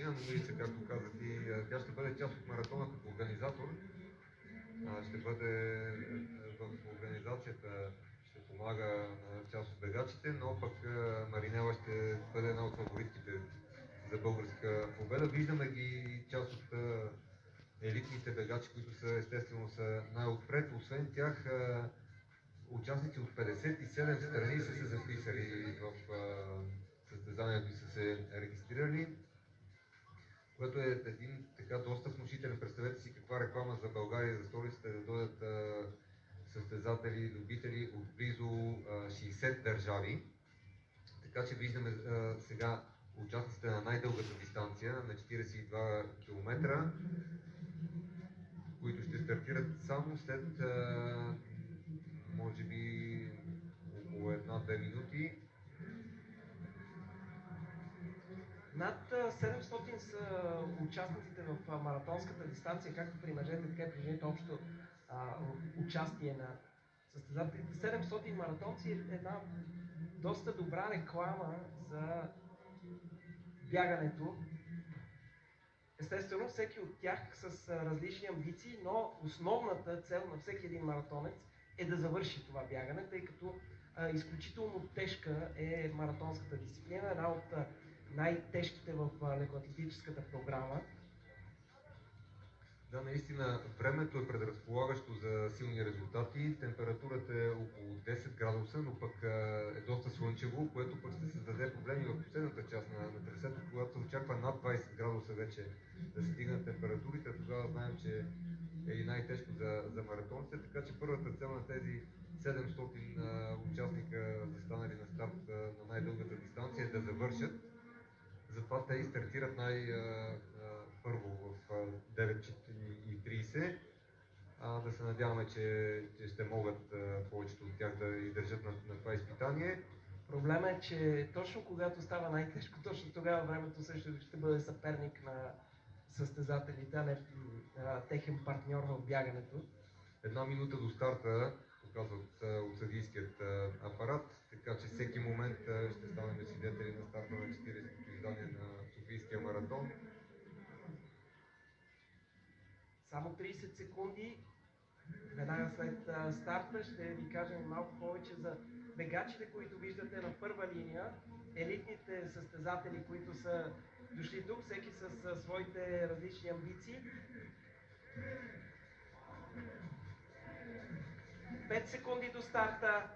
Кристина Немирица, както казах, и тя ще бъде част от маратона като организатор. Ще бъде в организацията, ще помага на част от бегачите, но пък Маринела ще бъде една от фаворитките за българска победа. Виждаме ги част от елитните бегачи, които са естествено са най-отпред. Освен тях, участници от 57 страни са се записали в състезанието и са се регистрирали, което е един така доста внушителен. Представете си каква реклама за България, за столицата, да дойдат състезатели, любители от близо 60 държави. Така че виждаме сега участниците на най-дългата дистанция, на 42 км, които ще стартират само след може би около 1-2 минути. Над 700 са участниците в маратонската дистанция, както при мъжете, така и при жените общо участие на състезателите. 700 маратонци е една доста добра реклама за бягането. Естествено, всеки от тях с различни амбиции, но основната цел на всеки един маратонец е да завърши това бягане, тъй като изключително тежка е маратонската дисциплина, една от най-тежките в лекоатлетическата програма. Да, наистина времето е предразполагащо за силни резултати. Температурата е около 10 градуса, но пък е доста слънчево, което пък ще създаде проблеми в последната част на трасето, когато се очаква над 20 градуса вече да стигнат температурите. Тогава знаем, че е и най-тежко за маратонците, така че първата цел на тези 700 участника, застанали на старт на най-дългата дистанция, е да завършат. Затова те и стартират първо в 9:30. Да се надяваме, че ще могат повечето от тях да издържат на това изпитание. Проблема е, че точно когато става най-тежко, точно тогава времето също ще бъде съперник на състезателите, а не техен партньор в бягането. 1 минута до старта показват от съдийският апарат, така че всеки момент ще станем свидетели на старта на 40-то издание на Софийския маратон. Само 30 секунди. Веднага след старта ще ви кажем малко повече за бегачите, които виждате на първа линия, елитните състезатели, които са дошли тук, всеки с своите различни амбиции. 5 секунди до старта.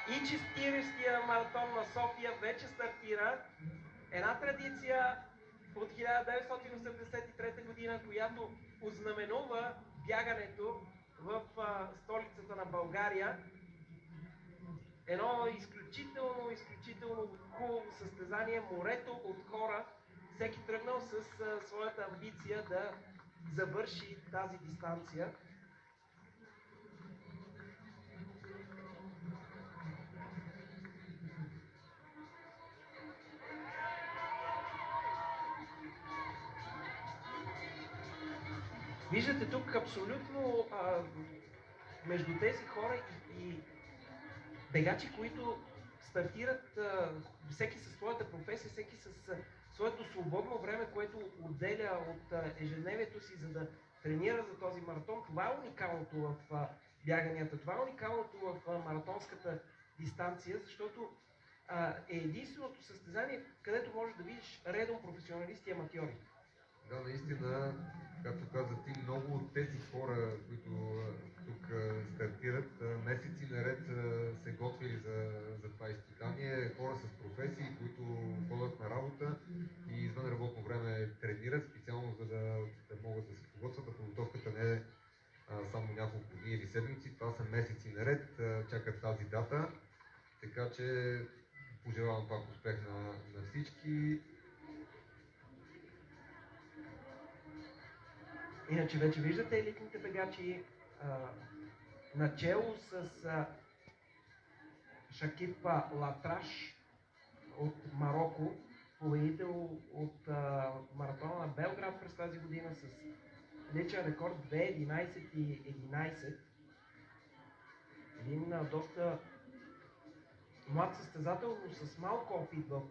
И 40-тия маратон на София вече стартира. Една традиция от 1983 година, която ознаменува бягането в столицата на България. Едно изключително хубаво състезание, морето от хора, всеки тръгнал с своята амбиция да завърши тази дистанция. Виждате тук абсолютно между тези хора и бегачи, които стартират всеки със своята професия, всеки със своето свободно време, което отделя от ежедневието си, за да тренира за този маратон. Това е уникалното в бяганията, това е уникалното в маратонската дистанция, защото е единственото състезание, където можеш да видиш редом професионалисти и аматьори. Да, наистина, както каза ти, много от тези хора, които тук стартират, месеци наред се готвили за това изпитание. Хора с професии, които ходят на работа и извън работно време тренират специално, за да могат да се подготвят. Подготовката не е само няколко дни или седмици, това са месеци наред, чакат тази дата. Така че пожелавам пак успех на всички. Иначе вече виждате елитните бегачи начело с Шакиб Латраш от Мароко, победител от маратона на Белград през тази година с личен рекорд 2:11:11. Един доста млад състезател, но с малко опит в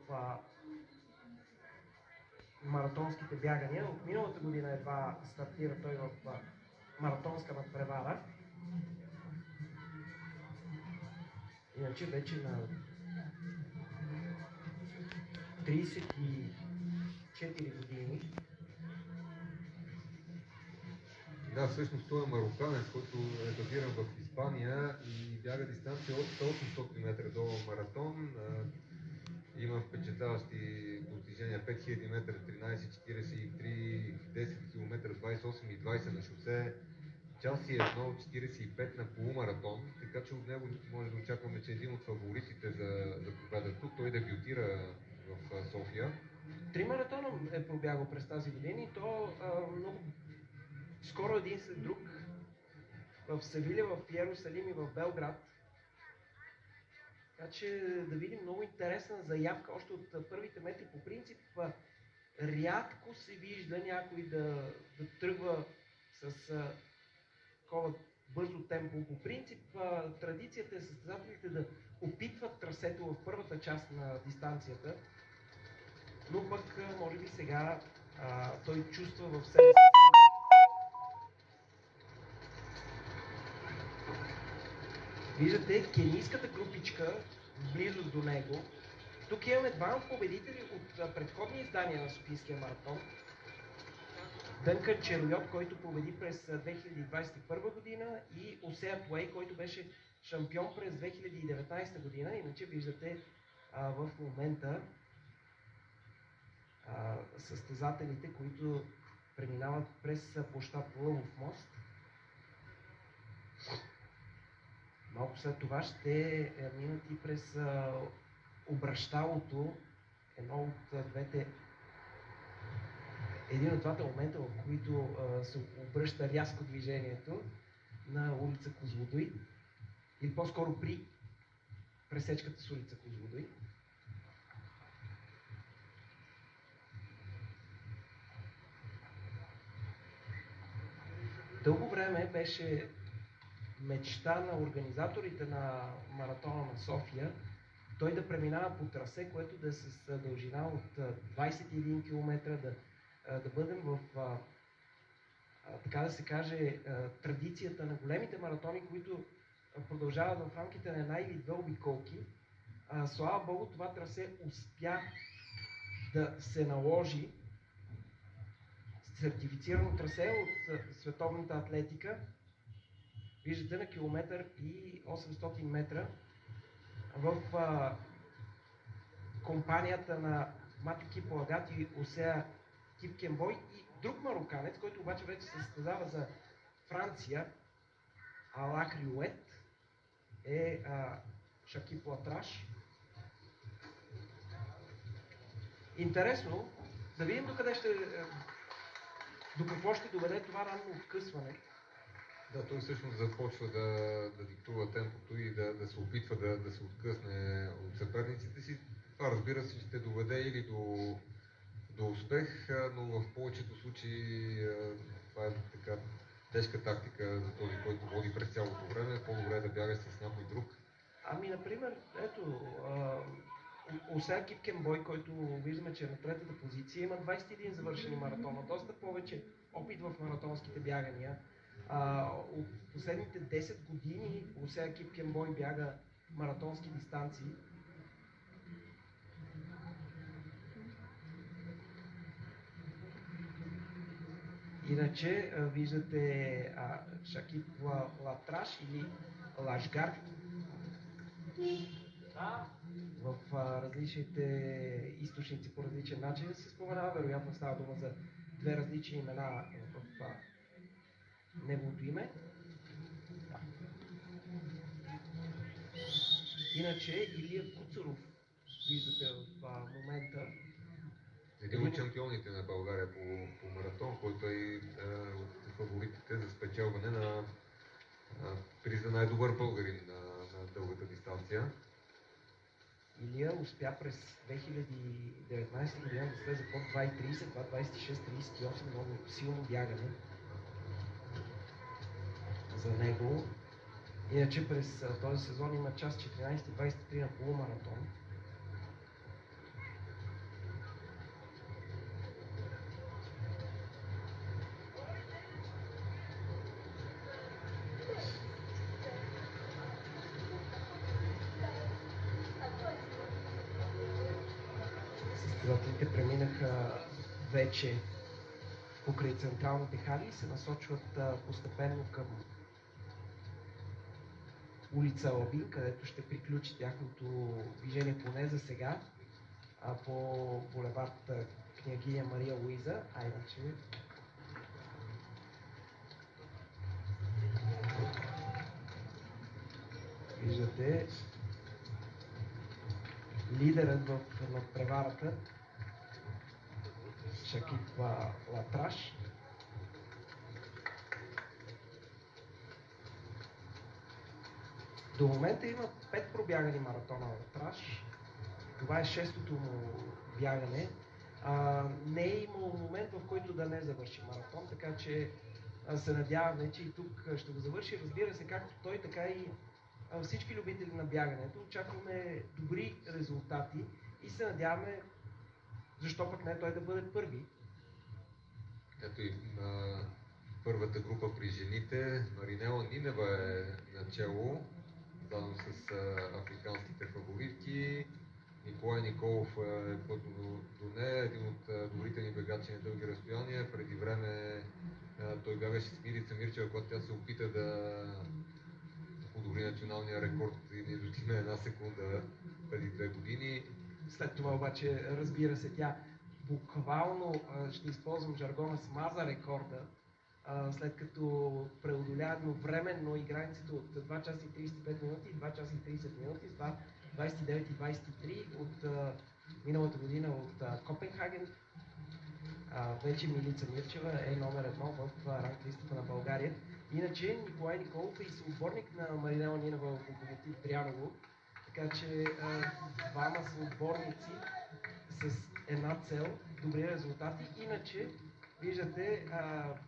маратонските бягания. От миналата година едва стартира той в маратонска надпревара. Иначе вече на 34 години. Да, всъщност той е мароканец, който е базиран в Испания и бяга дистанция от 800 метра до маратон. Има впечатляващи постижения: 5000 метра, 13:43, 10 км, 28 и 20 на шосе, час и 1:45 на полумаратон, така че от него може да очакваме, че е един от фаворитите за победа тук. Той дебютира в София. 3 маратона е пробягал през тази година и то много скоро един след друг. В Севиля, в Йерусалим и в Белград. Така че да видим много интересна заявка още от първите метри. По принцип рядко се вижда някой да тръгва с такова бързо темпо. По принцип традицията е състезателите да опитват трасето в първата част на дистанцията, но пък може би сега той чувства в себе си. Виждате кенийската групичка близо до него. Тук имаме двама победители от предходни издания на Софийския маратон. Дънкан Черойот, който победи през 2021 година, и Осея Туей, който беше шампион през 2019 година. Иначе виждате в момента състезателите, които преминават през площад Лъвов мост. Малко след това ще минат и през обращалото, един от двата момента, в които се обръща рязко движението на улица Козлодуй, или по-скоро при пресечката с улица Козлодуй. Дълго време беше мечта на организаторите на маратона на София той да преминава по трасе, което да е с дължина от 21 км, да бъдем в, така да се каже, традицията на големите маратони, които продължават в рамките на една или две обиколки. Слава Богу, това трасе успя да се наложи сертифицирано трасе от световната атлетика. Виждате на километър и 800 метра в компанията на Мати Киплагат и Осея Кипкенбой и друг мароканец, който обаче вече се състезава за Франция, Алак Рюет, е Шакип Латраш. Интересно, да видим до какво ще доведе това ранно откъсване. Да, той всъщност започва да диктува темпото и да се опитва да се откъсне от съперниците си. Това, разбира се, ще доведе или до успех, но в повечето случаи това е така тежка тактика за този, който води през цялото време. По-добре е да бяга с някой друг. Ами, например, ето, Осея Кипкенбой, който виждаме, че е на третата позиция, има 21 завършени маратона, доста повече опит в маратонските бягания. От последните 10 години Осея Кипкенбой бяга маратонски дистанции. Иначе виждате Шакип Латраш или Лашгар в различните източници по различен начин се споменава. Вероятно става дума за две различни имена в неговото име. Иначе Илия Куцуров виждате в момента. Един от шампионите на България по маратон, който е от фаворитите за спечелване на приза най-добър българин на дългата дистанция. Илия успя през 2019 година да слезе под 2.30, 2.26-38, много силно бягане за него. Иначе през този сезон има час 14:23 на полумаратон. Състезателите преминаха вече покрай централните хали и се насочват постепенно към улица Лабин, където ще приключи тяхното движение поне за сега по булевард Княгиня Мария Луиза, а иначе виждате лидерът в надпреварата Шакип Латраш. До момента има 5 пробягани маратона Латраш. Това е 6-тото му бягане. Не е имало момент, в който да не завърши маратон, така че се надяваме, че и тук ще го завърши. Разбира се, както той, така и всички любители на бягането. Очакваме добри резултати и се надяваме, защо пък не той да бъде първи. Ето и първата група при жените. Маринела Нинева е начело, заедно с африканските фаворитки. Николай Николов е пътно до нея, един от добрите ни бегачи на дълги разстояния. Преди време той бягаше с Мирица Мирчева, когато тя се опита да подобри националния рекорд и не достигна една секунда преди 2 години. След това обаче, разбира се, тя буквално, ще използвам жаргона, смаза рекорда, след като преодоля едновременно и границите от 2 часа и 35 минути и 2 часа и 30 минути, с това 29 и 23 от миналата година от Копенхаген. Вече Милица Мирчева е номер 1 в ранглистата на България. Иначе Николай Николов е и съотборник на Маринела Нинева в Локомотив Дряново, така че двама съотборници с една цел, добри резултати. Иначе виждате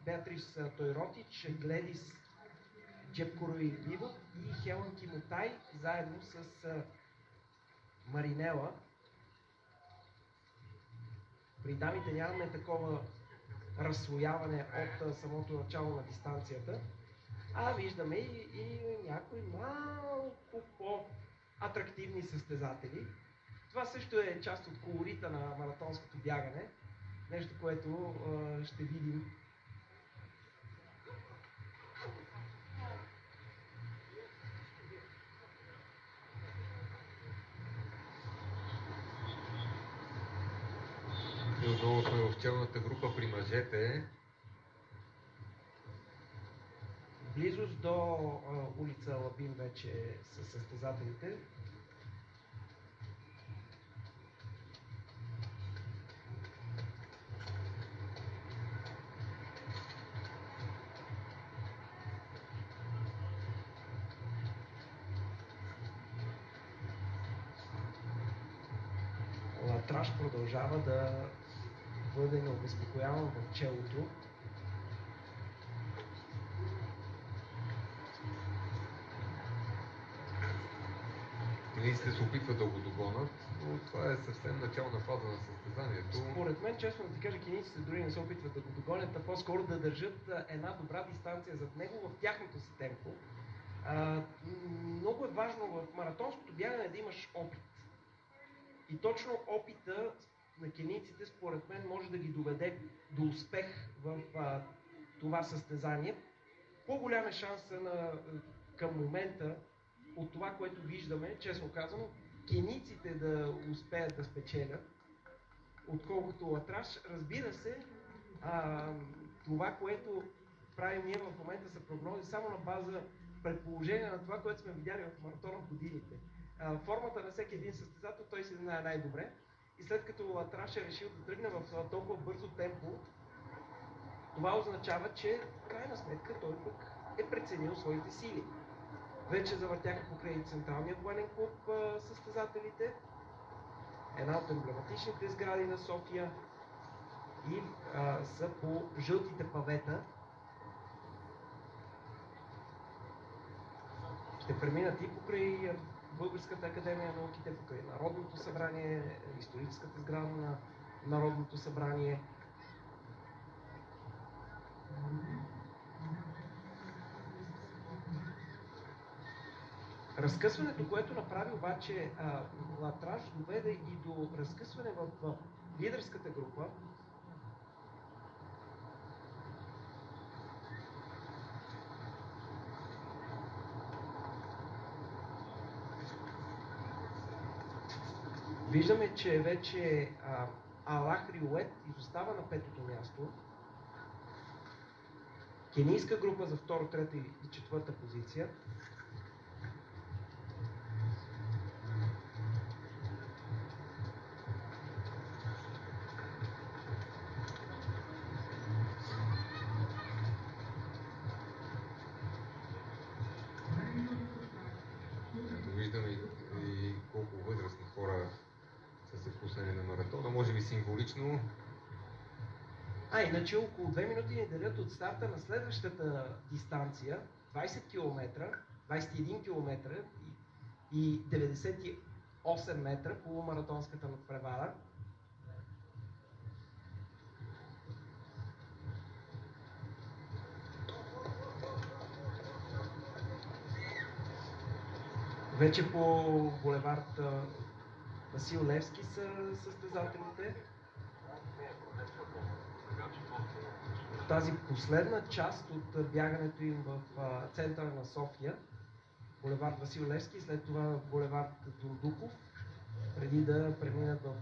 Беатрис Тойротич, Гледис Джепкоро и Виво и Хелън Кимотай заедно с Маринела. При дамите нямаме такова разслояване от самото начало на дистанцията, виждаме и някои малко по-атрактивни състезатели. Това също е част от колорита на маратонското бягане, нещо, което ще видим. И отново сме в челната група при мъжете. Близост до улица Лабин вече са състезателите. Латраш продължава да бъде необезпокояван в челото. Кенийците се опитват да го догонят, но това е съвсем начална фаза на състезанието. Според мен, честно да ти кажа, кенийците дори не се опитват да го догонят, а по-скоро да държат една добра дистанция зад него в тяхното си темпо. Много е важно в маратонското бягане да имаш опит. И точно опита на кенийците, според мен, може да ги доведе до успех в това състезание. По-голям е шанса към момента от това, което виждаме, честно казано, кенийците да успеят да спечелят, отколкото Латраш. Разбира се, това, което правим ние в момента, са прогнози само на база предположение на това, което сме видяли в маратона в годините. Формата на всеки един състезател, той се знае най-добре. И след като Латраш е решил да тръгне в толкова бързо темпо, това означава, че в крайна сметка той пък е преценил своите сили. Вече завъртяха покрай Централния военен клуб състезателите, една от емблематичните сгради на София, и са по жълтите павета. ще преминат и покрай Българската академия на науките, покрай Народното събрание, историческата сграда на Народното събрание. Разкъсването, което направи обаче Латраш, доведе и до разкъсване в лидерската група. Виждаме, че вече Алах Риует изостава на 5-то място. Кенийска група за 2, 3 и 4 позиция. Виждаме и колко възрастни хора са се пуснали на маратона, може би символично. Иначе около 2 минути ни делят от старта на следващата дистанция, 20 км, 21 км и 98 метра полумаратонската надпревара. Вече по булевард Васил Левски са състезателите. Тази последна част от бягането им в центъра на София, булевард Васил Левски, след това булевард Дондуков, преди да преминат в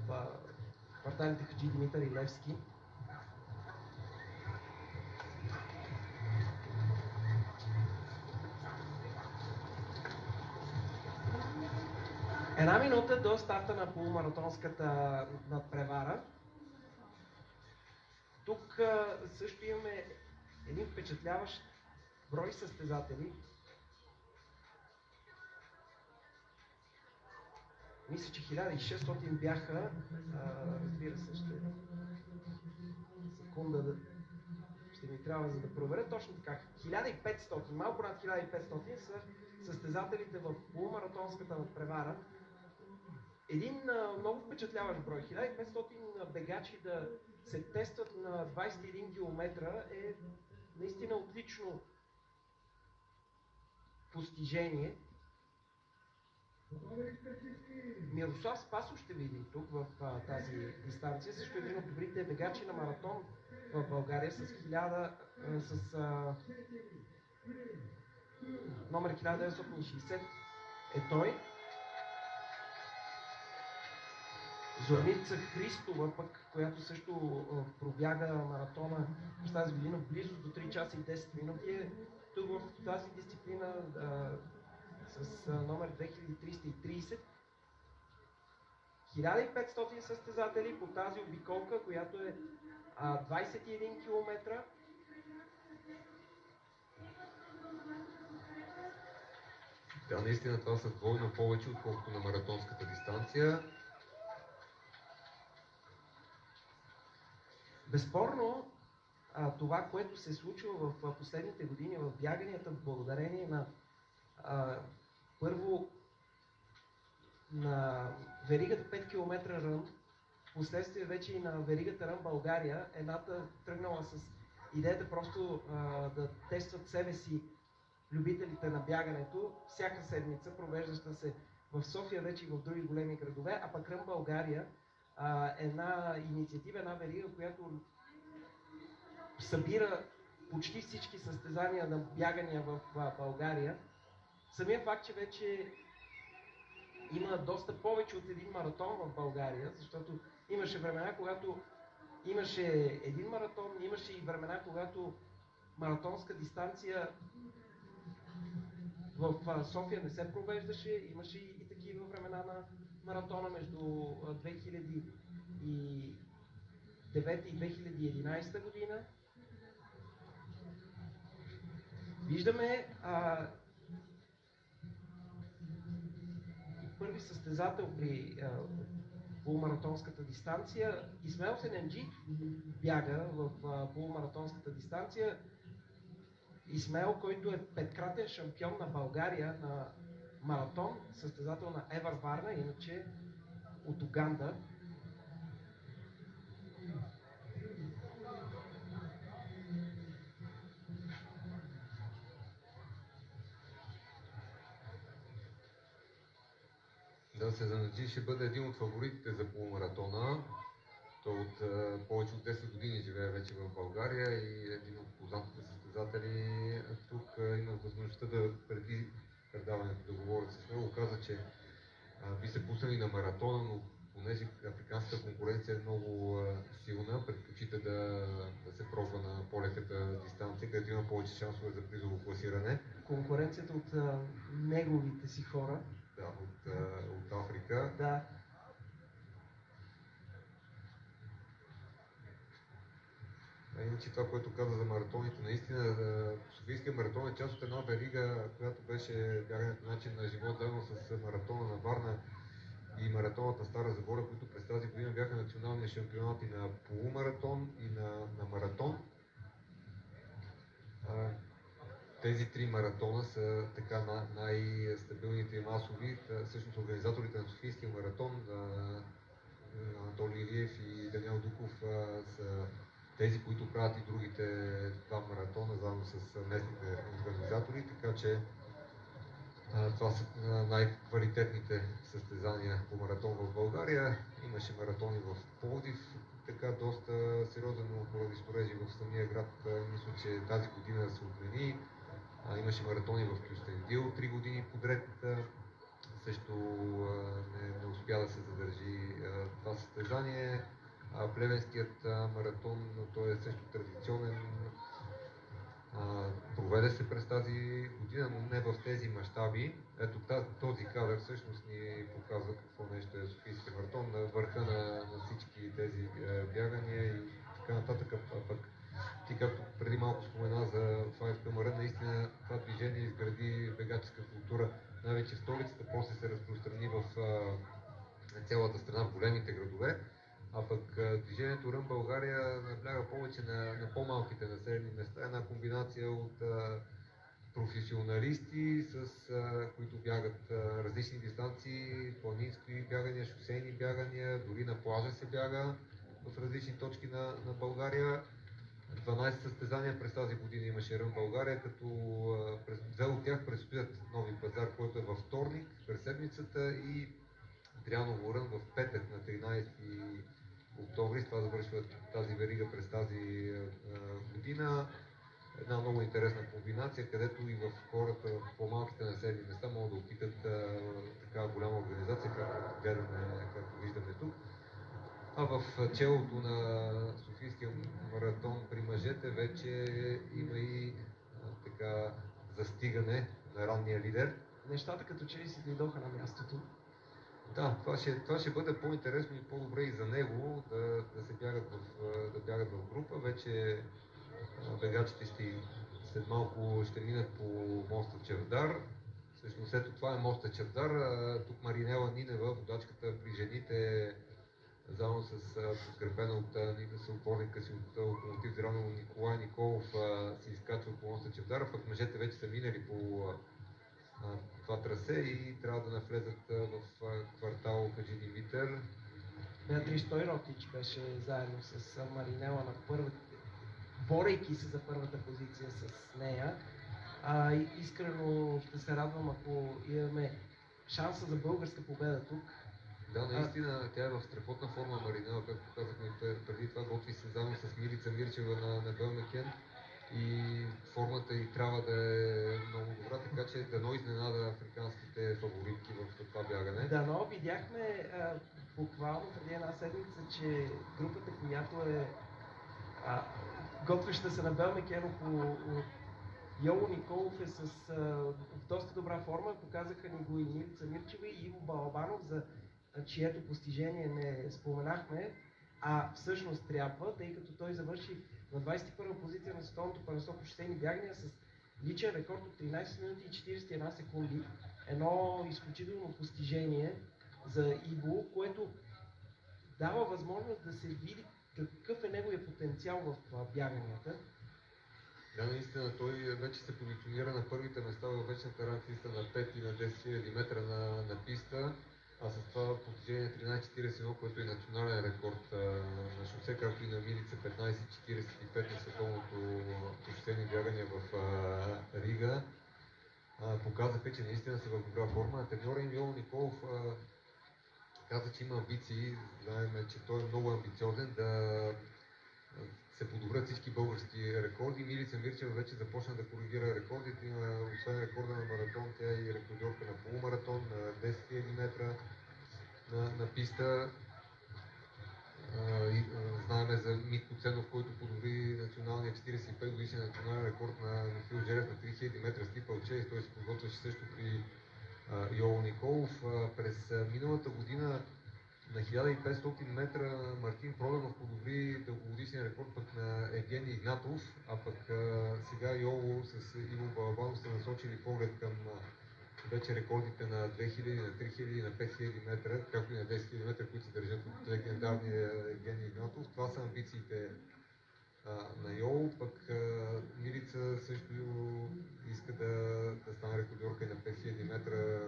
кварталите Хаджи Димитър и Левски. Една минута до старта на полумаратонската надпревара. Тук също имаме един впечатляващ брой състезатели. Мисля, че 1600 бяха. Разбира се, секунда ще ми трябва за да проверя точно така. 1500, малко над 1500 са състезателите в полумаратонската надпревара. Един много впечатляващ брой. 1500 бегачи да се тестват на 21 км е наистина отлично постижение. Мирослав Спасов ще видим тук в тази дистанция. Също един от добрите бегачи на маратон в България с номер 1960 е той. Зорница Христова, която също пробяга маратона през тази година близо до 3 часа и 10 минути, е тук в тази дисциплина с номер 2330. 1500 състезатели по тази обиколка, която е 21 км. Да, наистина това са двойно повече, отколкото на маратонската дистанция. Безспорно, това, което се случва в последните години в бяганията, благодарение на първо на веригата 5 км рън, последствие вече и на веригата Рън България, едната тръгнала с идеята просто да тестват себе си любителите на бягането, всяка седмица, провеждаща се в София, вече и в други големи градове, а пък Рън България, една инициатива, една верига, която събира почти всички състезания на бягания в България. Самия факт, че вече има доста повече от един маратон в България, защото имаше времена, когато имаше един маратон, имаше и времена, когато маратонска дистанция в София не се провеждаше, имаше и такива времена на маратона между 2009 и 2011 година. Виждаме първи състезател при полумаратонската дистанция. Исмаил Сененджи бяга в полумаратонската дистанция. Исмаил, който е 5-кратен шампион на България на маратон, състезател на Евар Варна, иначе от Уганда. Да, Сезанаджи ще бъде един от фаворитите за полумаратона. Той от повече от 10 години живее вече в България и един от познатите състезатели. Тук имах възможността да преди предаването да говоря с него. Каза, че би се пуснали на маратона, но понеже африканската конкуренция е много силна, предпочита да се пробва на по-леката дистанция, където има повече шансове за призово класиране. Конкуренцията от неговите си хора. Да, от Африка. Да. Иначе това, което каза за маратоните, наистина Софийския маратон е част от една верига, която беше бягането начин на живот, заедно с маратона на Варна и маратонът на Стара Загора, които през тази година бяха национални шампионати на полумаратон и на маратон. Тези три маратона са така най-стабилните и масови. Всъщност организаторите на Софийския маратон, Анатолий Илиев и Даниел Дуков, са тези, които правят и другите два маратона, заедно с местните организатори, така че това са най-квалитетните състезания по маратон в България. Имаше маратони в Пловдив, така доста сериозен, но поради строежи в самия град, мисля, че тази година се отмени. Имаше маратони в Кюстендил 3 години подред, също не успя да се задържи това състезание. Плевенският маратон, той е също традиционен, проведе се през тази година, но не в тези мащаби. Ето този кадър всъщност ни показва какво нещо е Софийския маратон, на върха на всички тези бягания и така нататък. Пък ти, както преди малко спомена за Five Камара, наистина това движение изгради бегаческа култура, най-вече в столицата, после се разпространи в цялата страна, в големите градове. А пък движението Рън България набляга повече на по-малките населени места, една комбинация от професионалисти, които бягат различни дистанции, планински бягания, шосейни бягания, дори на плажа се бяга в различни точки на България. 12 състезания през тази година имаше Рън България, като две от тях предстоят Нови пазар, който е във вторник, през седмицата, и Дряново Рън в петък на 13 октомври. Това завършва тази верига през тази година. Една много интересна комбинация, където и в хората в по-малките населени места могат да опитат такава голяма организация, както виждаме тук. А в челото на Софийския маратон при мъжете вече има и така застигане на ранния лидер. Нещата като че ли си дойдоха на мястото. Да, това ще бъде по-интересно и по-добре и за него да бягат в група. Вече бегачите след малко ще минат по моста Чавдар. Всъщност ето това е моста Чавдар. Тук Маринела Нинева, водачката при жените, заедно с подкрепена от съотборника си от Локомотив Зраново Николай Николов, се изкачва по моста Чавдар, пък мъжете вече са минали по това трасе и трябва да навлезат в квартал Хаджи Димитър. Беатрис Стойротич беше заедно с Маринела на първата, борейки се за първата позиция с нея. Искрено ще се радвам, ако имаме шанса за българска победа тук. Да, наистина тя е в страхотна форма, Маринела, както казахме преди това, готви се заедно с Милица Мирчева на Белмекен и формата й трябва да е много добра, така че дано изненада африканските фаворитки в това бягане. Дано видяхме буквално преди една седмица, че групата, която е готвеща се на Белмекен около Йоло Николов е с доста добра форма. Показаха ни го и Милица Мирчева и Иво Балабанов, за чието постижение не споменахме, а всъщност трябва, тъй като той завърши на 21-а позиция на световното първенство по шосейни бягания с личен рекорд от 13 минути и 41 секунди. Едно изключително постижение за Иво, което дава възможност да се види какъв е неговия потенциал в бяганията. Да, наистина той вече се позиционира на първите места във вечната ранглиста на 5 и на 10 000 метра на писта, а с това постижение 13.41, което е национален рекорд на шосе, както и на Милица 15.45 на световното шосейни бягания в Рига. Показаха, че наистина са в добра форма. Треньора им Йово Николов каза, че има амбиции. Знаем, че той е много амбициозен да се подобрят всички български рекорди. Милица Мирчева вече започна да коригира рекордите. Освен рекорда на маратон, тя е и рекордьорка на полумаратон, на 10 000 метра на писта. Знаем за Митко Ценов, който подобри националния 45 годишен национален рекорд на Михаил Желев на 3000 метра стипълче и той се подготвяше също при Йово Николов. През миналата година на 1500 метра Мартин Проданов подобри дългогодишния рекорд пък на Евгений Игнатов, а пък сега Йово с Иво Балабанов са насочили поглед към вече рекордите на 2000, на 3000, на 5000 метра, както и на 10 000 метра, които се държат от легендарния Евгений Игнатов. Това са амбициите на Йово, пък Милица също иска да стане рекордьорка на 5000 метра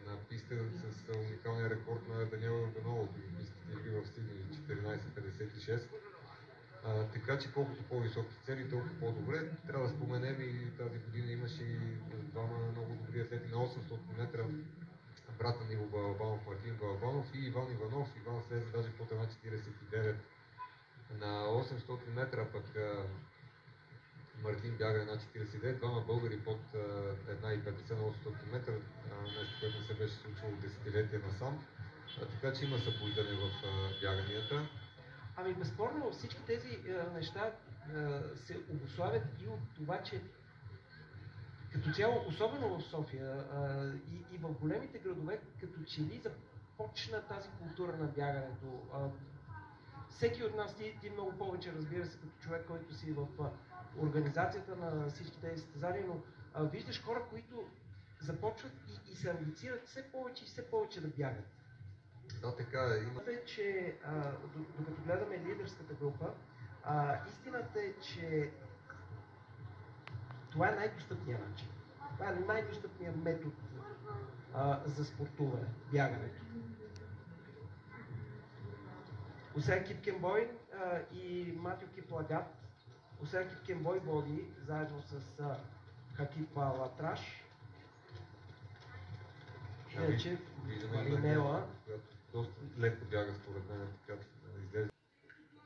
на писта с уникалния рекорд на Даниела Йорданова от Олимпийските игри в Сидни 14.56. Така че колкото по-високи цели, толкова по-добре. Трябва да споменем и тази година имаше и двама много добри атлети на 800 метра. Брата на Иво Балабанов, Мартин Балабанов и Иван Иванов. Иван слезе даже под 1.49 на 800 метра, пък Мартин бяга 1.49, двама българи под 1.50 на 800 метра, нещо, което не се беше случило десетилетия насам. Така че има събуждане в бяганията. Ами безспорно всички тези неща се обуславят и от това, че като цяло, особено в София и в големите градове, като че ли започна тази култура на бягането. Всеки от нас, ти много повече, разбира се, като човек, който си в организацията на всички тези състезания, но виждаш хора, които започват и се амбицират все повече и все повече да бягат. Да, така е. Истината е, че докато гледаме лидерската група, истината е, че това е най-достъпният начин. Това е най-достъпният метод за спортуване, бягането. Усея Кипкенбой и Матио Киплагат. Усея Кипкенбой води заедно с Хакипа Латраш. Иначе Маринела доста леко бяга според мен, така изглежда.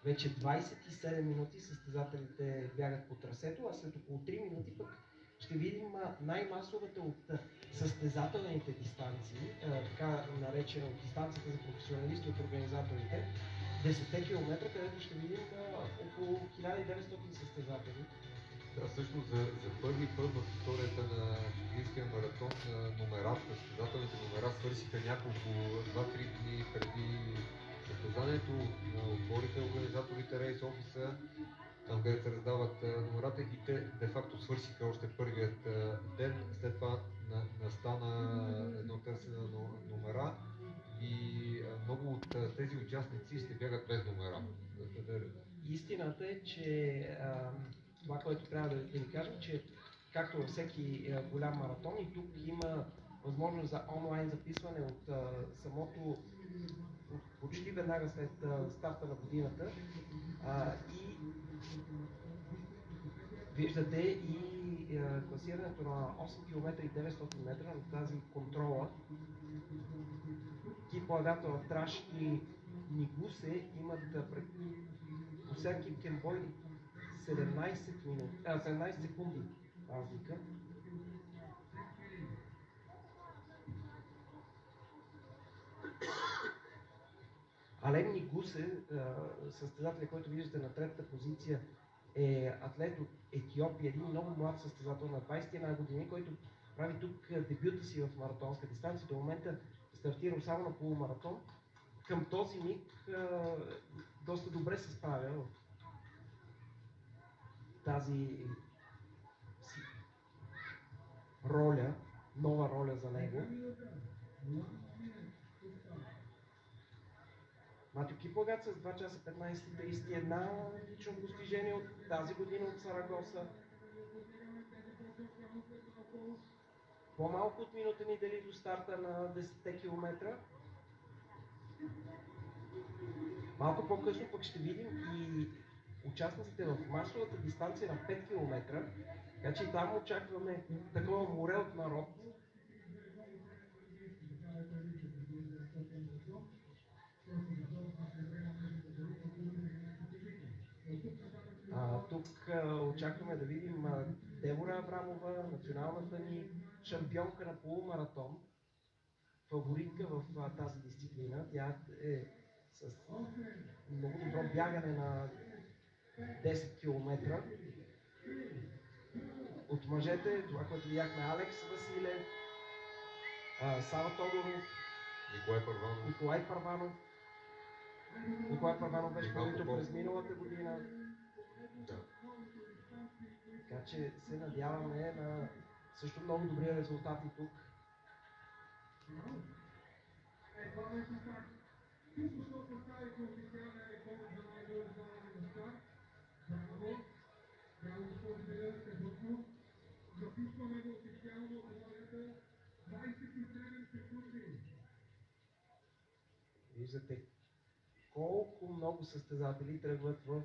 Вече 27 минути състезателите бягат по трасето, а след около 3 минути пък ще видим най-масовата от състезателните дистанции, така наречена от дистанцията за професионалисти от организаторите, 10 км, където ще видим около 1900 състезатели. Да, всъщност за първи път в историята на Софийския маратон състезателните номера свършиха няколко 2-3 дни преди състезанието. Отвориха организаторите рейс офиса, там където се раздават номерата и те де-факто свършиха още първият ден. След това настана едно търсене на номера и много от тези участници ще бягат без номера. Истината е, че това, което трябва да ви кажем, че както във всеки голям маратон и тук има възможност за онлайн записване от самото почти веднага след старта на годината и виждате и класирането на 8 км и 900 метра на тази контрола. Киплагат, Латраш и Нигусе имат пред Усея Кипкенбой 17 секунди разлика. Алем Нигусе, състезателя, който виждате на третата позиция, е атлет от Етиопия, един много млад състезател на 21 години, който прави тук дебюта си в маратонска дистанция. До момента стартирал само на полумаратон. Към този миг доста добре се справя в тази роля, нова роля за него. Матио Киплагат с 2 часа 15:31 лично постижение от тази година от Сарагоса. По-малко от минута ни дели до старта на 10 км. Малко по-късно пък ще видим и участниците в масовата дистанция на 5 км, така че и там очакваме такова море от народ. Тук очакваме да видим Девора Аврамова, националната ни шампионка на полумаратон, фаворитка в тази дисциплина. Тя е с много добро бягане на 10 км. От мъжете, това, което видяхме, Алекс Василев, Сава Тодоров, Николай Първанов. Николай Първанов беше фаворит през миналата година. Да. Така че се надяваме на също много добри резултати тук. Виждате колко много състезатели тръгват в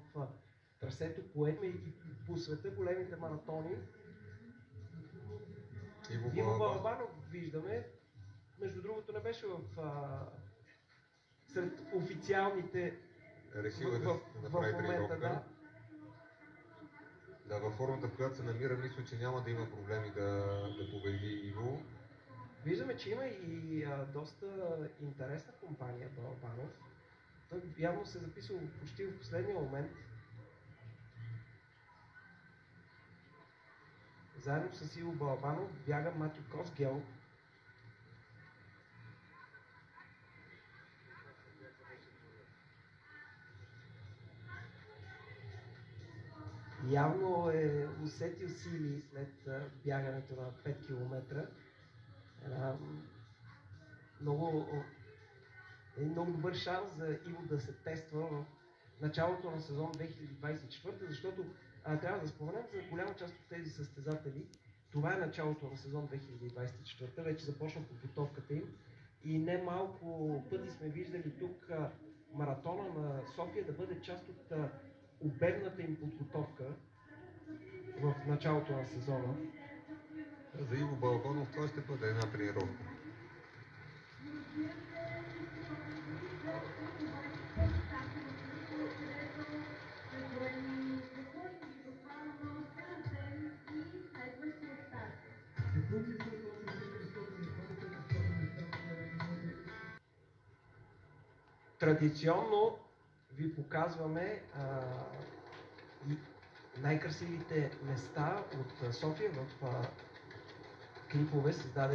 трасето, което и по света големите маратони. Иво Балабанов виждаме. Между другото не беше сред официалните решила в направи момента. тренировка. Да, във формата, в която се намира, мисля, че няма да има проблеми да победи Иво. Виждаме, че има и доста интересна компания Балабанов. Той явно се е записал почти в последния момент. Заедно с Иво Балабанов бяга Матю Косгел. Явно е усетил сили след бягането на 5 км. Много добър шанс за Иво да се тества в началото на сезон 2024, защото трябва да споменем за голяма част от тези състезатели. Това е началото на сезон 2024, вече започна подготовката им и не малко пъти сме виждали тук маратона на София да бъде част от обемната им подготовка в началото на сезона. За Иво Балабанов това ще бъде една тренировка. Традиционно ви показваме най-красивите места от София в клипове, създадени